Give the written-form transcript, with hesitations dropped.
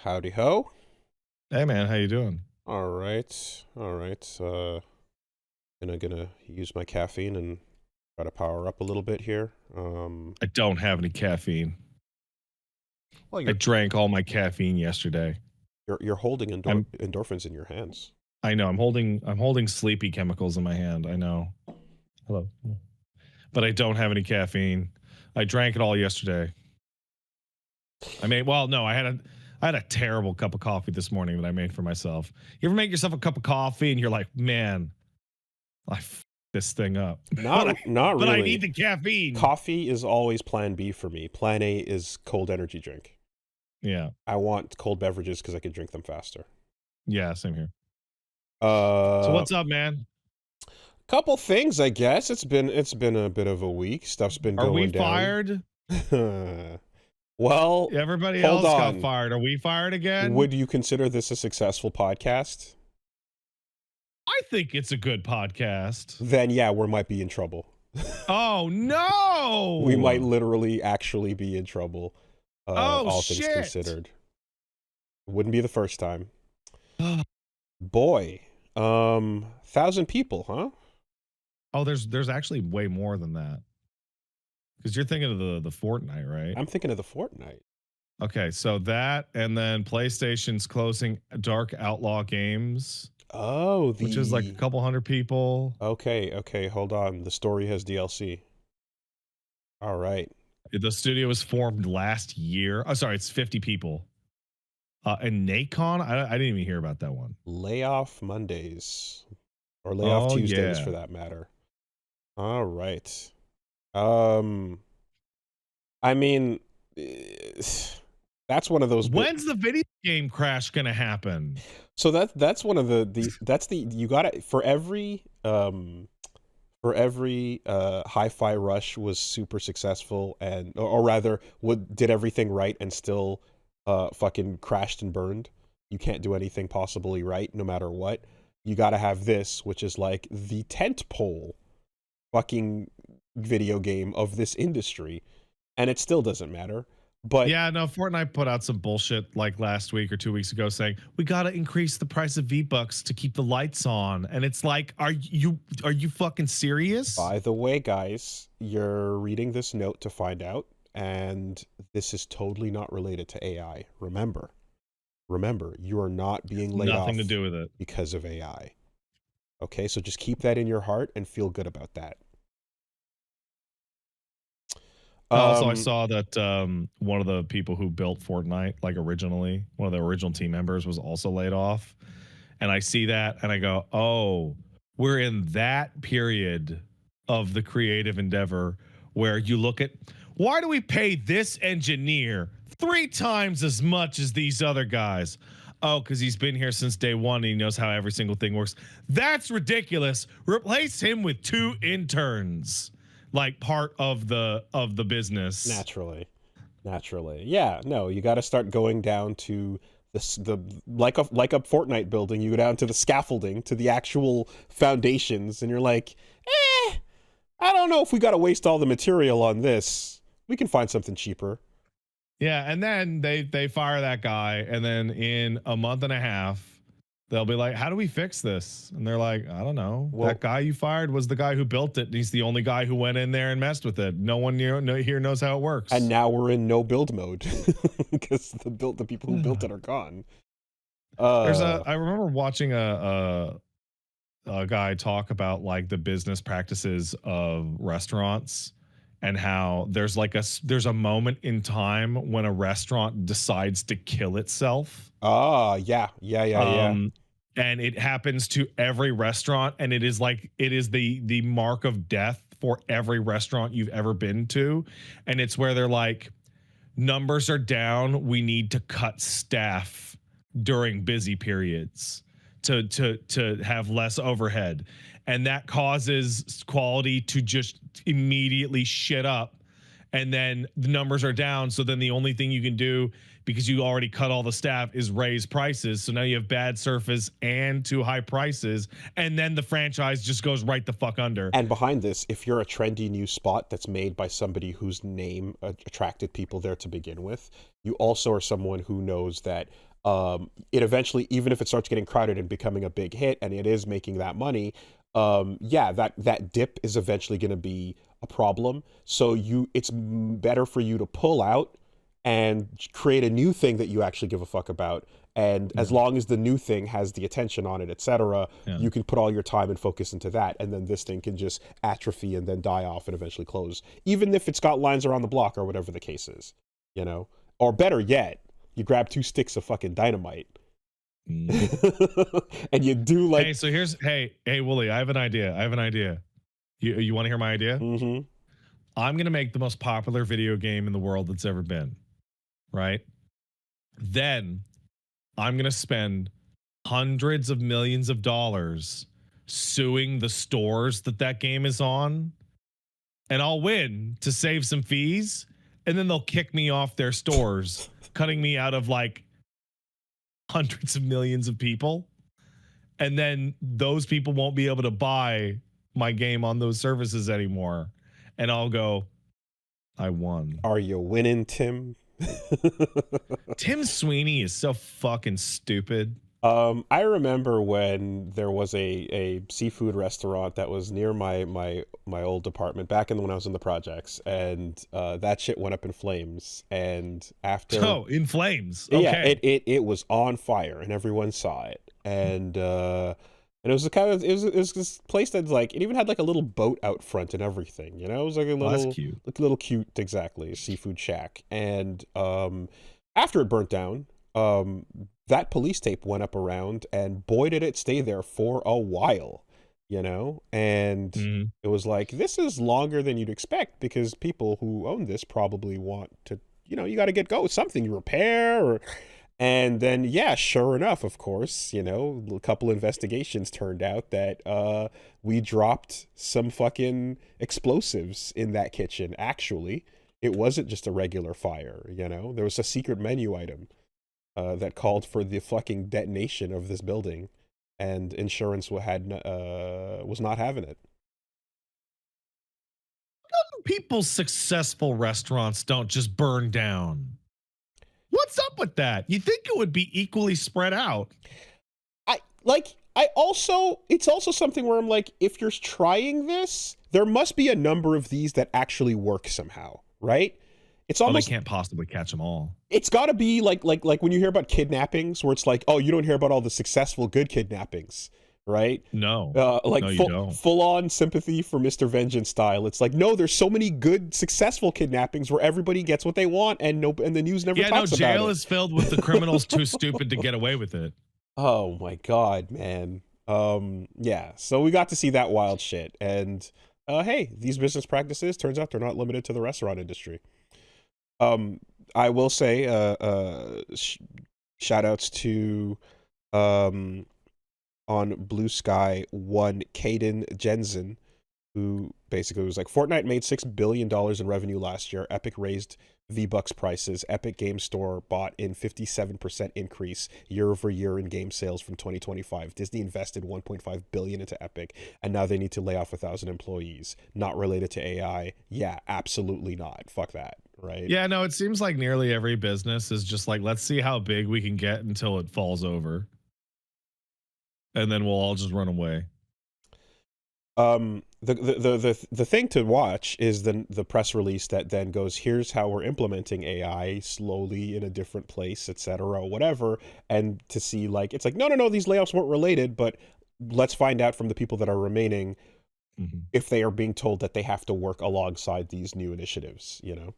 Howdy ho. Hey man, how you doing? All right. All right. Gonna use my caffeine and try to power up a little bit here. I don't have any caffeine. Well, I you're drank all my caffeine yesterday. you're holding I'm endorphins in your hands. I know I'm holding sleepy chemicals in my hand. I know. Hello. But I don't have any caffeine. I drank it all yesterday. No, I had a terrible cup of coffee this morning that I made for myself. You ever make yourself a cup of coffee and you're like, "Man, I f this thing up." But Not I need really. the caffeine. Coffee is always plan B for me. Plan A is cold energy drink. Yeah. I want cold beverages because I can drink them faster. Yeah, same here. So Uh, what's up, man? couple things, I guess. It's been a bit of a week. Stuff's been Are we going down. fired? Well, Everybody hold else got on. fired. Are we fired again? Would you consider this a successful podcast? I think it's a good podcast. Then yeah, we might be in trouble. Oh We might no! literally actually be in trouble, Oh all things shit! considered. Wouldn't be the first time. Boy, 1,000 people, huh? Oh, there's actually way more than that. Because you're thinking of the Fortnite, right? I'm thinking of the Fortnite. Okay, so that and then PlayStation's closing Dark Outlaw Games, Oh, which is like a couple hundred people. okay, hold on. The story has DLC. All right. The studio was formed last year. Oh, sorry, it's 50 people. And Nacon, I didn't even hear about that one. Layoff Mondays. Or Layoff Oh Tuesdays for yeah. that matter. All right. Um, I mean, that's one of those When's the video game crash gonna happen? So that's one of the you got to for every hi-fi rush was super successful and or rather did everything right and still fucking crashed and burned. You can't do anything possibly right no matter what. You got to have this, which is like the tent pole fucking video game of this industry, and it still doesn't matter. But Yeah, no, Fortnite put out some bullshit like last week or 2 weeks ago saying we got to increase the price of V-Bucks to keep the lights on. And it's like, are you fucking serious? by the way, guys, you're reading this note to find out, and this is totally not related to AI. Remember, you are not being laid Nothing off to do with it. because of AI. Okay, so just keep that in your heart and feel good about that. Also, I saw that one of the people who built Fortnite, like originally, one of the original team members was also laid off. And I see that and I go, oh, we're in that period of the creative endeavor where you look at why do we pay this engineer 3 times as much as these other guys? Oh, because he's been here since day one and he knows how every single thing works. That's ridiculous. Replace him with 2 interns, like part of the business. naturally. Yeah, no, you got to start going down to the like a Fortnite building, you go down to the scaffolding, to the actual foundations, and you're like, I don't know if we got to waste all the material on this. We can find something cheaper. Yeah, and then they fire that guy, and then in a month and a half, they'll be like, "How do we fix this?" And they're like, "I don't know. Well, that guy you fired was the guy who built it. And he's the only guy who went in there and messed with it. No one here knows how it works." and now we're in no build mode because the people who built it are gone. I remember watching a guy talk about like the business practices of restaurants and how there's a moment in time when a restaurant decides to kill itself. Yeah. And it happens to every restaurant, and it is the mark of death for every restaurant you've ever been to. And it's where they're like, numbers are down, we need to cut staff during busy periods to have less overhead, and that causes quality to just immediately shit up, and then the numbers are down, so then the only thing you can do, because you already cut all the staff, is raise prices. So now you have bad service and too high prices, and then the franchise just goes right the fuck under. And behind this, if you're a trendy new spot that's made by somebody whose name attracted people there to begin with, you also are someone who knows that it eventually, even if it starts getting crowded and becoming a big hit, and it is making that money, yeah, that dip is eventually going to be a problem. So it's better for you to pull out and create a new thing that you actually give a fuck about. And as Yeah. long as the new thing has the attention on it, etc., Yeah. you can put all your time and focus into that, and then this thing can just atrophy and then die off and eventually close, even if it's got lines around the block or whatever the case is, you know. Or better yet, you grab 2 sticks of fucking dynamite, and you do like. Hey, so hey, Wooly, I have an idea. You want to hear my idea? Mm-hmm. I'm gonna make the most popular video game in the world that's ever been. Right? Then I'm gonna spend hundreds of millions of dollars suing the stores that game is on, and I'll win to save some fees, and then they'll kick me off their stores, cutting me out of like hundreds of millions of people, and then those people won't be able to buy my game on those services anymore, and I'll go, I won. Are you winning, Tim? Tim Sweeney is so fucking stupid. I remember when there was a seafood restaurant that was near my old apartment back when I was in the projects, and that shit went up in flames. And after, in flames. Okay. Yeah, it was on fire, and everyone saw it. And it was it was this place that's like, it even had like a little boat out front and everything. You know, it was like a little, that's cute. like a little cute, exactly, a seafood shack. And after it burnt down, that police tape went up around, and boy did it stay there for a while, you know. And it was like, this is longer than you'd expect, because people who own this probably want to, you know, you got to get something you repair, or, and then yeah, sure enough, of course, you know, a couple investigations turned out that we dropped some fucking explosives in that kitchen. Actually, it wasn't just a regular fire, you know. There was a secret menu item that called for the fucking detonation of this building, and insurance was not having it. People's successful restaurants don't just burn down. What's up with that? You think it would be equally spread out? It's also something where I'm like, if you're trying this, there must be a number of these that actually work somehow, right? It's almost, they can't possibly catch them all. It's got to be like when you hear about kidnappings, where it's like, oh, you don't hear about all the successful good kidnappings, right? No, full on sympathy for Mr. Vengeance style. It's like, no, there's so many good successful kidnappings where everybody gets what they want, and the news never talks about it. Jail is filled with the criminals too stupid to get away with it. Oh my god, man. Yeah, so we got to see that wild shit, and hey, these business practices, turns out they're not limited to the restaurant industry. I will say, shout outs to, on Blue Sky, one Caden Jensen, who basically was like, Fortnite made $6 billion in revenue last year. Epic raised V-Bucks prices. Epic Game Store bought in 57% increase year over year in game sales from 2025. Disney invested $1.5 billion into Epic, and now they need to lay off 1,000 employees. Not related to AI. Yeah, absolutely not. Fuck that, right? Yeah, no, it seems like nearly every business is just like, let's see how big we can get until it falls over, and then we'll all just run away. The thing to watch is the press release that then goes, here's how we're implementing AI slowly in a different place, etc., whatever, and to see, like, it's like, no, these layoffs weren't related, but let's find out from the people that are remaining if they are being told that they have to work alongside these new initiatives, you know.